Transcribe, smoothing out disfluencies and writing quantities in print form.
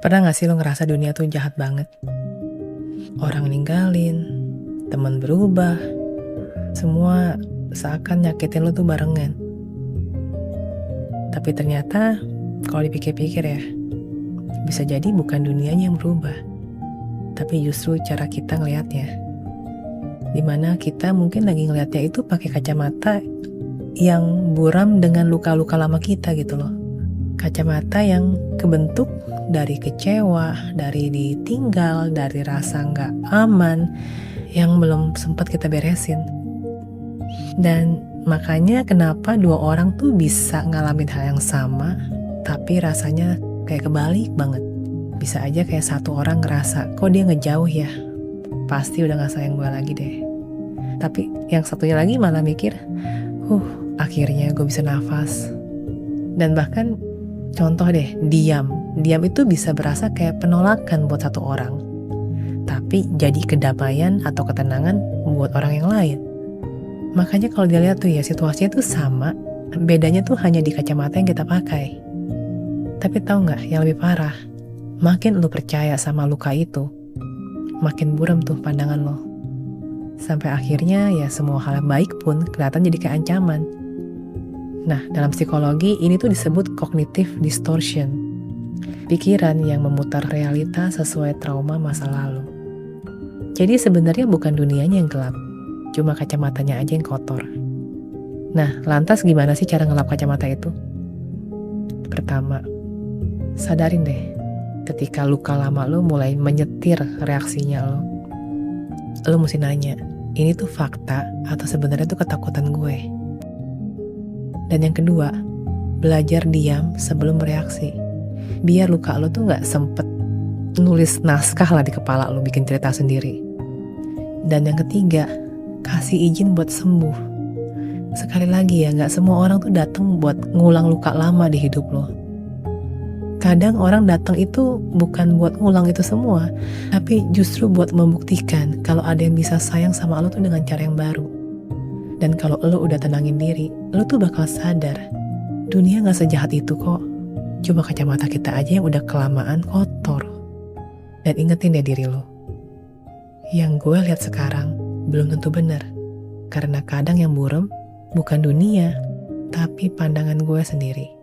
Pernah gak sih lo ngerasa dunia tuh jahat banget? Orang ninggalin, teman berubah, semua seakan nyakitin lo tuh barengan. Tapi ternyata kalau dipikir-pikir ya, bisa jadi bukan dunianya yang berubah, tapi justru cara kita ngelihatnya. Dimana kita mungkin lagi ngelihatnya itu pakai kacamata yang buram dengan luka-luka lama kita gitu loh. Kacamata yang kebentuk dari kecewa, dari ditinggal, dari rasa nggak aman yang belum sempat kita beresin. Dan makanya kenapa dua orang tuh bisa ngalamin hal yang sama, tapi rasanya kayak kebalik banget. Bisa aja kayak satu orang ngerasa, kok dia ngejauh ya, pasti udah gak sayang gue lagi deh. Tapi yang satunya lagi malah mikir, akhirnya gue bisa nafas. Dan bahkan contoh deh, diam itu bisa berasa kayak penolakan buat satu orang, tapi jadi kedamaian atau ketenangan buat orang yang lain. Makanya kalau dilihat tuh ya, situasinya tuh sama, bedanya tuh hanya di kacamata yang kita pakai. Tapi tahu nggak yang lebih parah? Makin lu percaya sama luka itu, makin buram tuh pandangan lo. Sampai akhirnya ya semua hal baik pun kelihatan jadi kayak ancaman. Nah, dalam psikologi ini tuh disebut cognitive distortion. Pikiran yang memutar realita sesuai trauma masa lalu. Jadi sebenarnya bukan dunianya yang gelap, cuma kacamatanya aja yang kotor. Nah, lantas gimana sih cara ngelap kacamata itu? Pertama, sadarin deh, ketika luka lama lo mulai menyetir reaksinya lo mesti nanya, ini tuh fakta atau sebenarnya tuh ketakutan gue? Dan yang kedua, belajar diam sebelum bereaksi. Biar luka lo tuh gak sempet nulis naskah lah di kepala lo, bikin cerita sendiri. Dan yang ketiga, kasih izin buat sembuh. Sekali lagi ya, gak semua orang tuh datang buat ngulang luka lama di hidup lo. Kadang orang datang itu bukan buat ngulang itu semua, tapi justru buat membuktikan kalau ada yang bisa sayang sama lo tuh dengan cara yang baru. Dan kalau lo udah tenangin diri, lo tuh bakal sadar, dunia gak sejahat itu kok. Cuma kacamata kita aja yang udah kelamaan kotor. Dan ingetin deh diri lo, yang gue lihat sekarang belum tentu benar. Karena kadang yang buram bukan dunia, tapi pandangan gue sendiri.